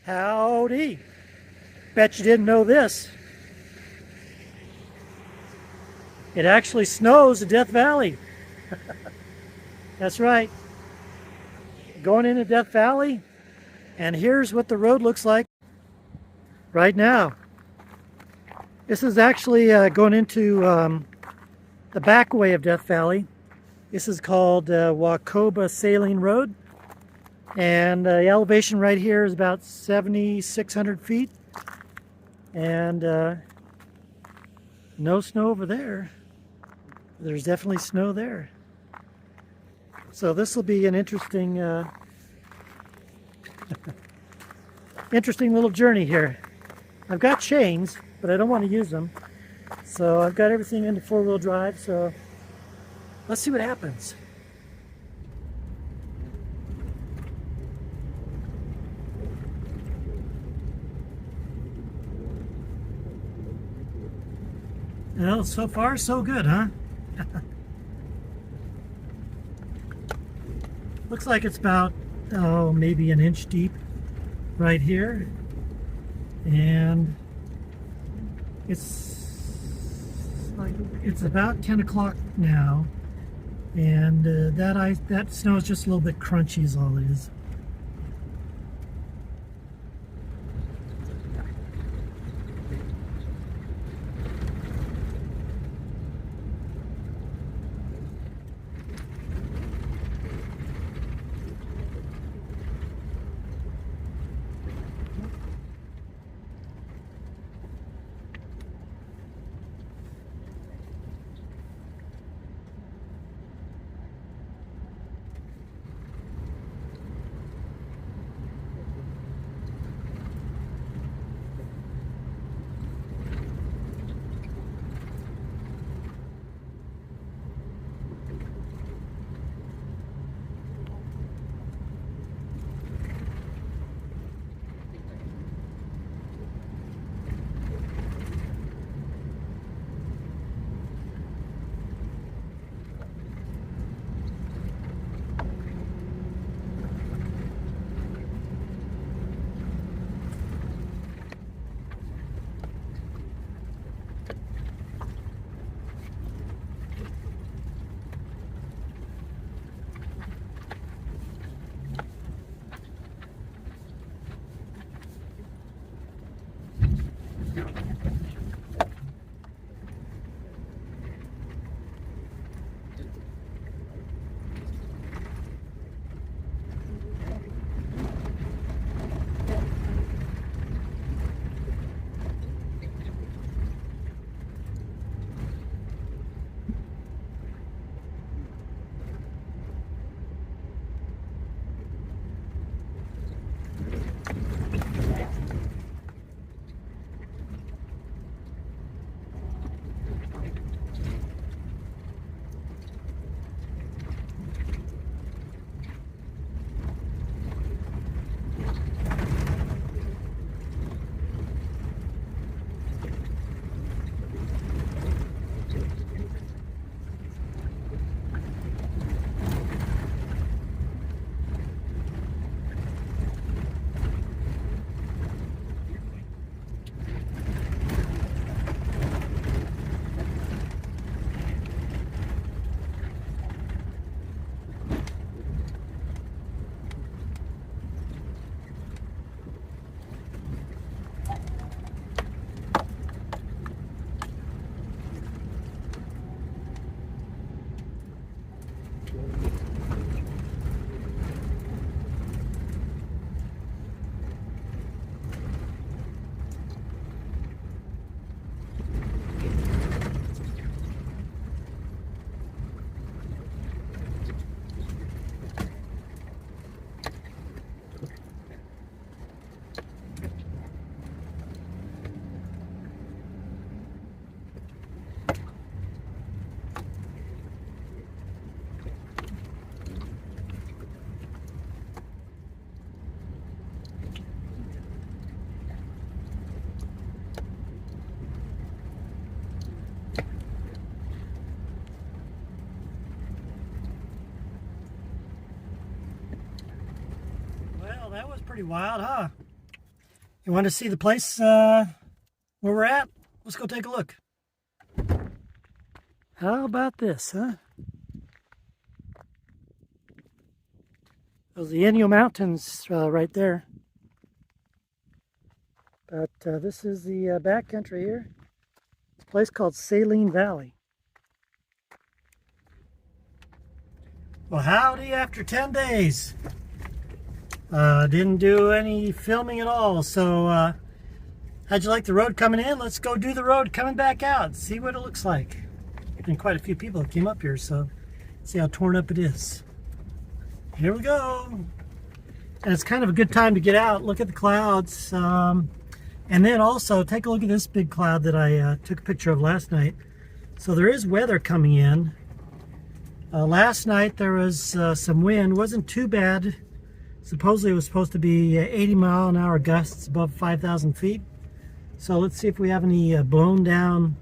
Howdy. Bet you didn't know this. It actually snows in Death Valley. That's right. Going into Death Valley, and here's what the road looks like right now. This is actually going into the back way of Death Valley. This is called Wacoba Saline Road. And the elevation right here is about 7,600 feet. And no snow over there. There's definitely snow there. So this will be an interesting, interesting little journey here. I've got chains, but I don't want to use them. So I've got everything into four-wheel drive, so let's see what happens. Well, so far so good, huh? Looks like it's about, oh, maybe an inch deep right here. And it's about 10 o'clock now. And that snow is just a little bit crunchy is all it is. Well, that was pretty wild, huh? You want to see the place where we're at? Let's go take a look. How about this, huh? Those are the Inyo Mountains right there. But this is the backcountry here. It's a place called Saline Valley. Well, howdy after 10 days. Didn't do any filming at all, so how'd you like the road coming in? Let's go do the road coming back out, see what it looks like. And quite a few people that came up here, so see how torn up it is. Here we go. And it's kind of a good time to get out, look at the clouds, and then also take a look at this big cloud that I took a picture of last night. So there is weather coming in. Last night there was some wind, wasn't too bad. Supposedly it was supposed to be 80-mile-an-hour gusts above 5,000 feet. So let's see if we have any blown down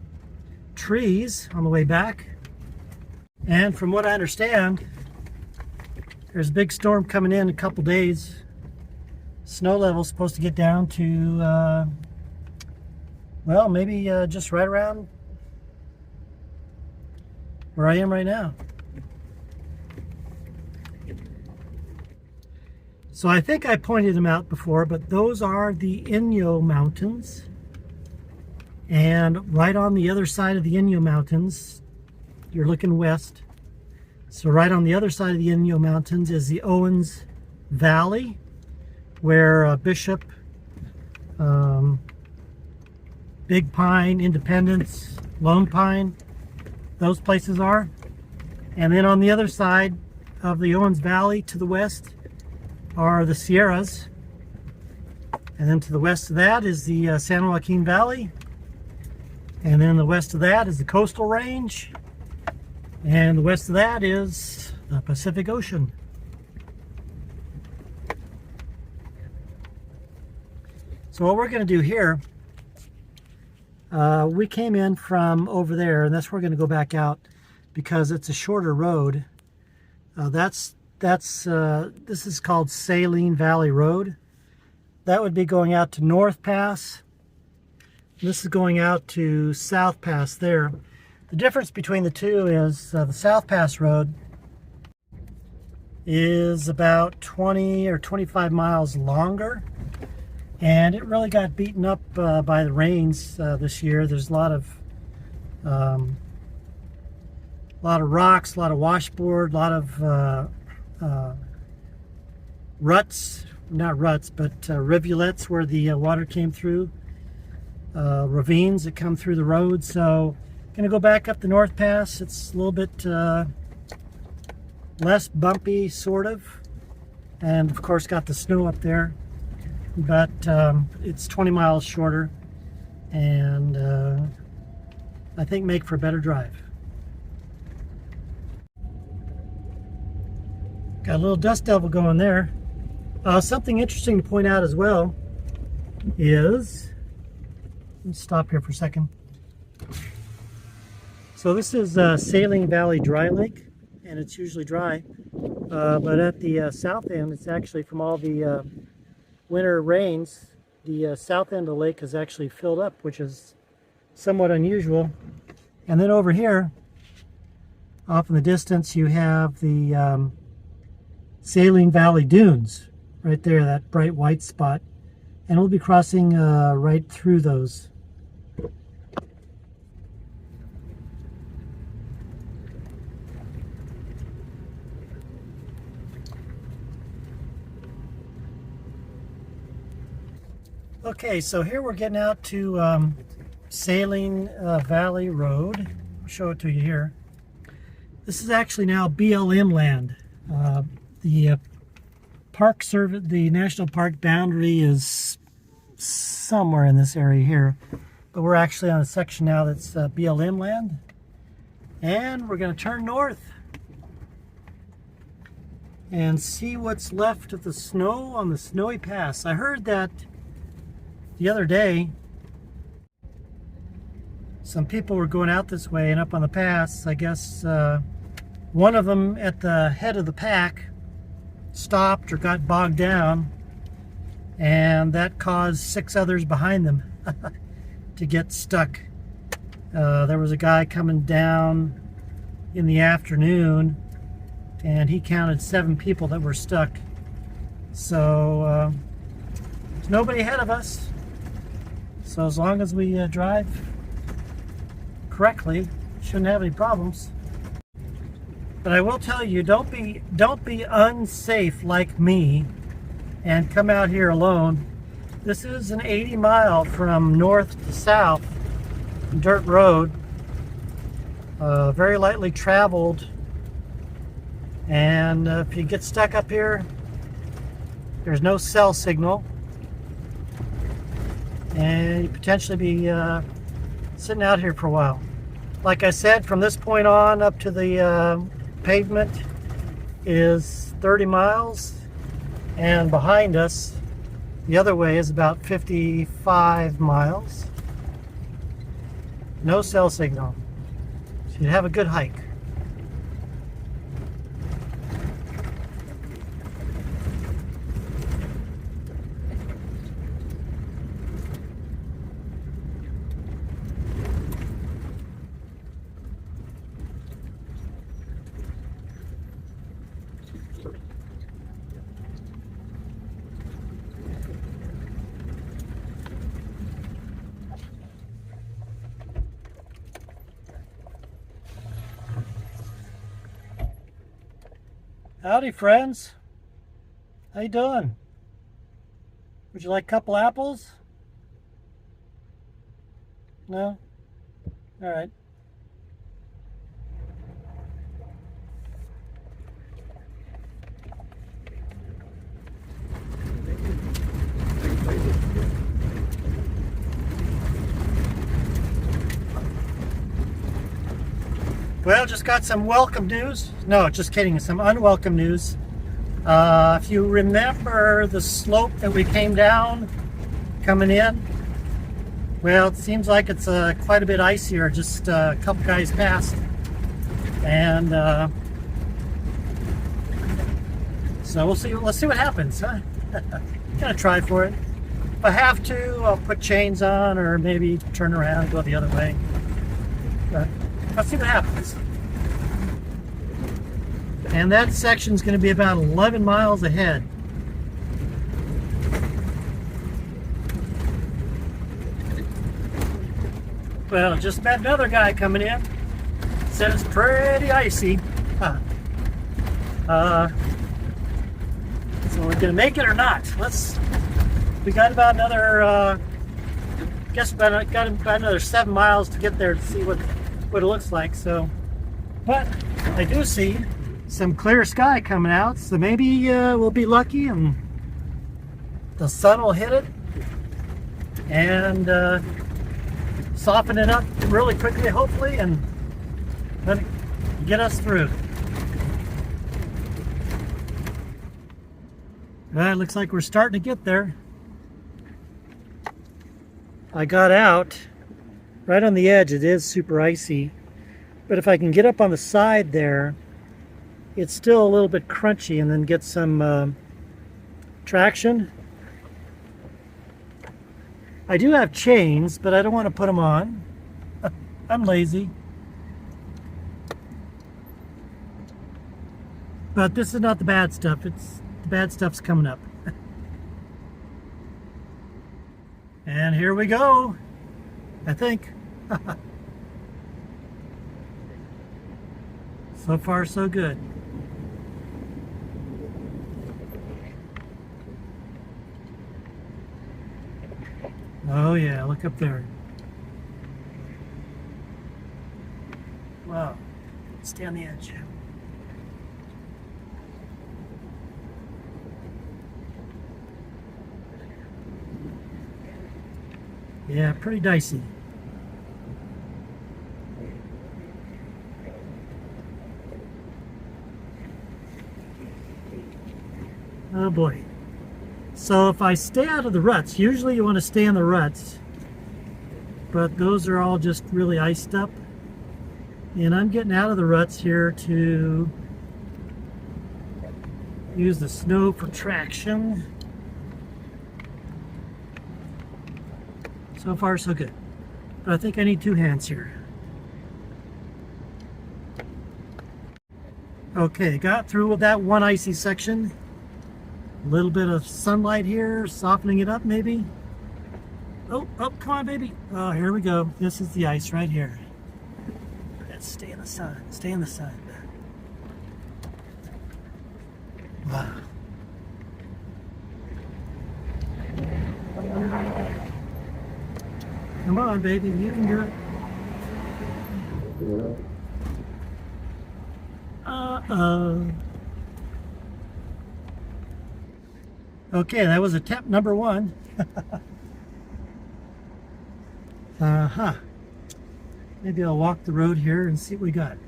trees on the way back. And from what I understand, there's a big storm coming in a couple days. Snow level's supposed to get down to, well, maybe just right around where I am right now. So I think I pointed them out before, but those are the Inyo Mountains. And right on the other side of the Inyo Mountains, you're looking west. So right on the other side of the Inyo Mountains is the Owens Valley, where Bishop, Big Pine, Independence, Lone Pine, those places are. And then on the other side of the Owens Valley to the west are the Sierras. And then to the west of that is the San Joaquin Valley. And then the west of that is the Coastal Range. And the west of that is the Pacific Ocean. So what we're going to do here, we came in from over there, and that's where we're going to go back out because it's a shorter road. This is called Saline Valley Road. That would be going out to North Pass. This is going out to South Pass there. The difference between the two is the South Pass Road is about 20 or 25 miles longer, and it really got beaten up by the rains this year. There's a lot of rocks, a lot of washboard, a lot of ruts, not ruts, but rivulets where the water came through, ravines that come through the road. So gonna go back up the North Pass. It's a little bit less bumpy, sort of, and of course got the snow up there, but it's 20 miles shorter, and I think make for a better drive. Got a little dust devil going there. Something interesting to point out as well is, let's stop here for a second. So this is Saline Valley Dry Lake, and it's usually dry, but at the south end, it's actually from all the winter rains, the south end of the lake is actually filled up, which is somewhat unusual. And then over here, off in the distance, you have the Saline Valley Dunes, right there, that bright white spot. And we'll be crossing right through those. Okay, so here we're getting out to Saline Valley Road. I'll show it to you here. This is actually now BLM land. The Park Service, the National Park boundary is somewhere in this area here, but we're actually on a section now that's BLM land, and we're going to turn north and see what's left of the snow on the Snowy Pass. I heard that the other day some people were going out this way and up on the pass. I guess one of them at the head of the pack stopped or got bogged down, and that caused 6 others behind them to get stuck. There was a guy coming down in the afternoon, and he counted 7 people that were stuck. So there's nobody ahead of us. So as long as we drive correctly, shouldn't have any problems. But I will tell you, don't be unsafe like me and come out here alone. This is an 80-mile from north to south dirt road, very lightly traveled, and if you get stuck up here, there's no cell signal, and you potentially be sitting out here for a while. Like I said, from this point on up to the pavement is 30 miles, and behind us the other way is about 55 miles. No cell signal, so you'd have a good hike. Howdy, friends. How you doing? Would you like a couple apples? No? All right. Well, just got some welcome news. No, just kidding, some unwelcome news. If you remember the slope that we came down coming in, well, it seems like it's quite a bit icier, just a couple guys past. And so let's see what happens, huh? Gonna try for it. If I have to, I'll put chains on or maybe turn around and go the other way. But let's see what happens. And that section's going to be about 11 miles ahead. Well, just met another guy coming in. Said it's pretty icy. So we're going to make it or not? We got about another, got about another 7 miles to get there to see what it looks like. So, but I do see some clear sky coming out, so maybe we'll be lucky and the sun will hit it and soften it up really quickly, hopefully, and let it get us through. Well, it looks like we're starting to get there. I got out right on the edge. It is super icy, but if I can get up on the side there, it's still a little bit crunchy, and then get some traction. I do have chains, but I don't want to put them on. I'm lazy. But this is not the bad stuff. The bad stuff's coming up. And here we go, I think. So far, so good. Oh yeah, look up there. Wow, stay on the edge. Yeah, pretty dicey. Oh boy. So if I stay out of the ruts, usually you want to stay in the ruts, but those are all just really iced up. And I'm getting out of the ruts here to use the snow for traction. So far, so good. But I think I need 2 hands here. Okay, got through with that one icy section. A little bit of sunlight here, softening it up maybe. Oh, come on, baby. Oh, here we go. This is the ice right here. Let's stay in the sun. Stay in the sun. Wow. Come on, baby. You can do it. Okay, that was attempt number 1. Maybe I'll walk the road here and see what we got.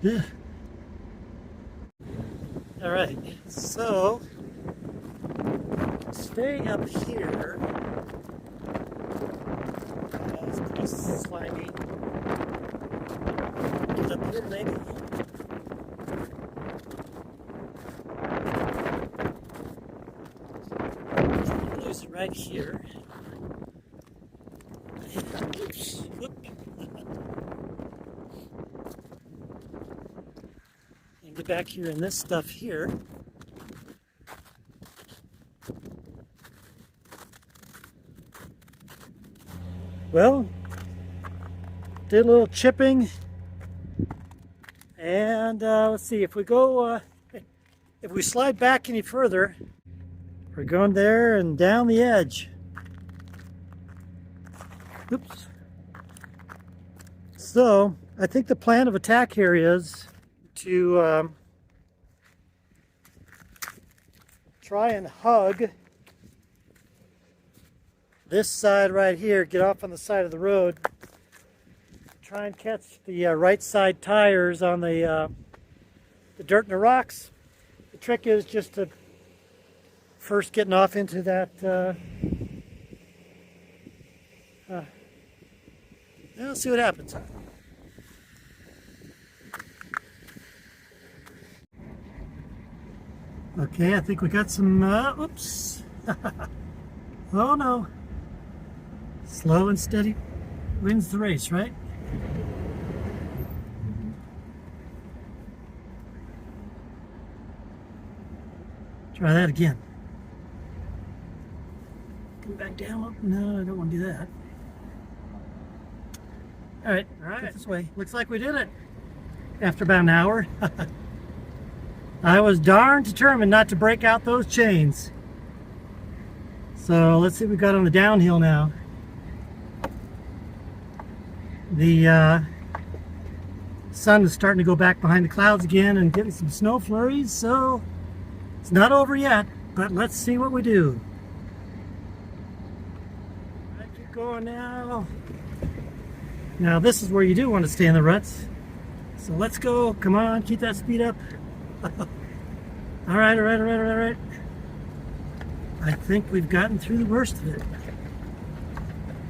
Ugh. All right, so stay up here. It's pretty slimy. Get up here, maybe. Lose it right here. Oops. And get back here in this stuff here. Well, did a little chipping, and let's see, if we go, if we slide back any further, we're going there and down the edge. Oops. So, I think the plan of attack here is to try and hug this side right here, get off on the side of the road, try and catch the right side tires on the dirt and the rocks. The trick is just to first getting off into that, let's see what happens. Okay, I think we got some, oops. Oh no. Slow and steady wins the race, right? Try that again. Come back down. No, I don't want to do that. All right, this way. Looks like we did it after about an hour. I was darn determined not to break out those chains. So let's see what we got on the downhill now. The sun is starting to go back behind the clouds again and getting some snow flurries, so it's not over yet, but let's see what we do. Right, keep going now. Now this is where you do want to stay in the ruts. So let's go. Come on, keep that speed up. All right. I think we've gotten through the worst of it.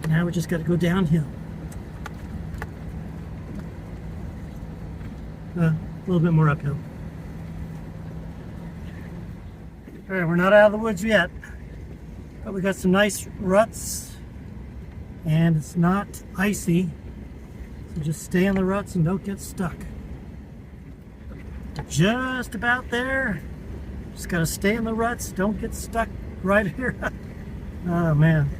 Now we just got to go downhill. A little bit more uphill. All right, we're not out of the woods yet, but we got some nice ruts, and it's not icy, so just stay in the ruts and don't get stuck. Just about there. Just got to stay in the ruts, don't get stuck right here. Oh man.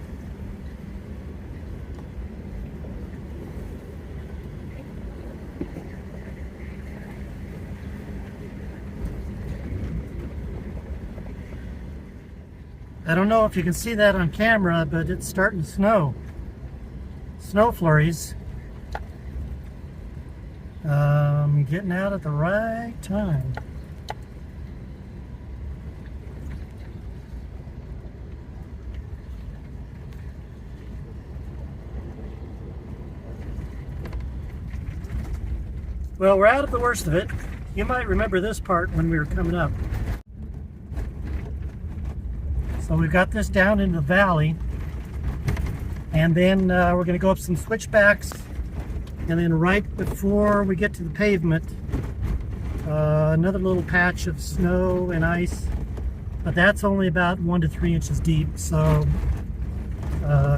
I don't know if you can see that on camera, but it's starting to snow. Snow flurries. Getting out at the right time. Well, we're out of the worst of it. You might remember this part when we were coming up. So we've got this down in the valley, and then we're going to go up some switchbacks, and then right before we get to the pavement, another little patch of snow and ice, but that's only about 1 to 3 inches deep, so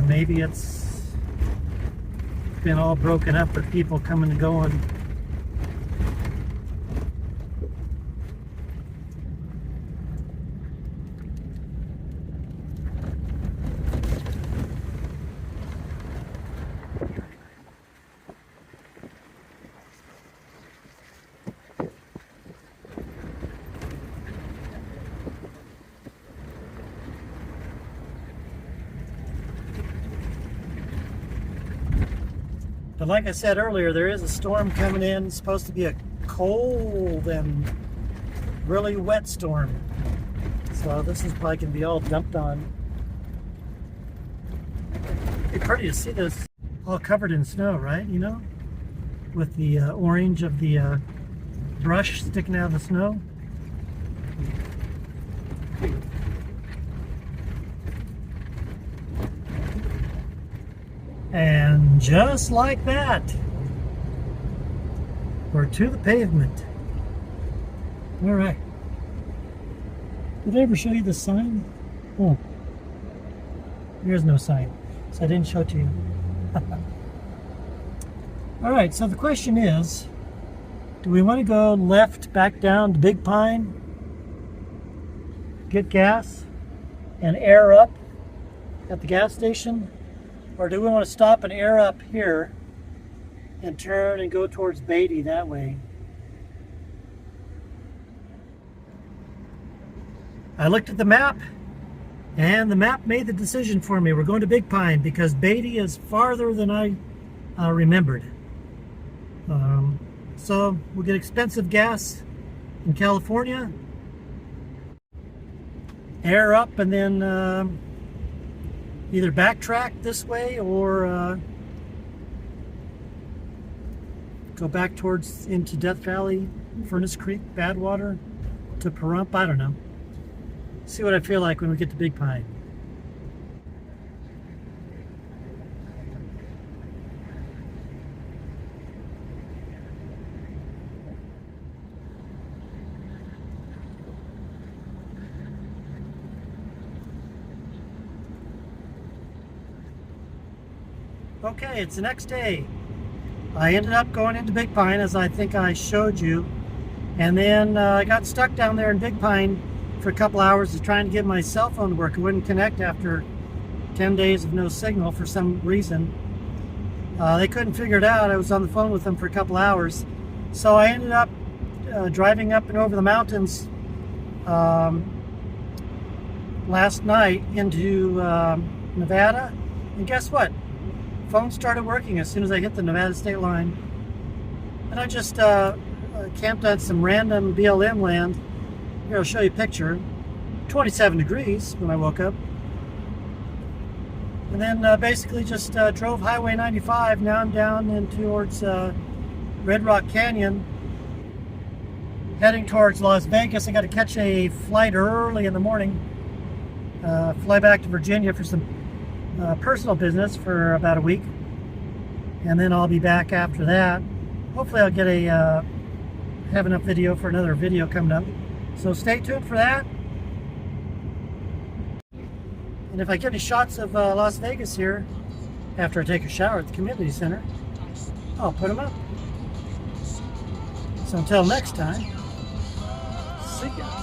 maybe it's been all broken up with people coming and going. But like I said earlier, there is a storm coming in. It's supposed to be a cold and really wet storm. So this is probably going to be all dumped on. It'd be pretty to see this all covered in snow, right? You know? With the orange of the brush sticking out of the snow. And just like that, we're to the pavement. All right. Did I ever show you the sign? Oh, there's no sign, so I didn't show it to you. All right, so the question is, do we want to go left back down to Big Pine, get gas, and air up at the gas station? Or do we want to stop and air up here and turn and go towards Beatty that way? I looked at the map, and the map made the decision for me. We're going to Big Pine because Beatty is farther than I remembered. So we'll get expensive gas in California, air up, and then either backtrack this way or go back towards into Death Valley, Furnace Creek, Badwater to Pahrump. I don't know. See what I feel like when we get to Big Pine. Okay, it's the next day. I ended up going into Big Pine, as I think I showed you, and then I got stuck down there in Big Pine for a couple hours trying to get my cell phone to work. It wouldn't connect after 10 days of no signal for some reason. They couldn't figure it out. I was on the phone with them for a couple hours. So I ended up driving up and over the mountains last night into Nevada. And guess what? Phone started working as soon as I hit the Nevada state line. And I just camped on some random BLM land. Here, I'll show you a picture. 27 degrees when I woke up. And then basically just drove Highway 95. Now I'm down in towards Red Rock Canyon, heading towards Las Vegas. I got to catch a flight early in the morning, fly back to Virginia for some personal business for about a week, and then I'll be back after that. Hopefully I'll get a have enough video for another video coming up, so stay tuned for that. And if I get any shots of Las Vegas here after I take a shower at the community center, I'll put them up. So until next time, see ya.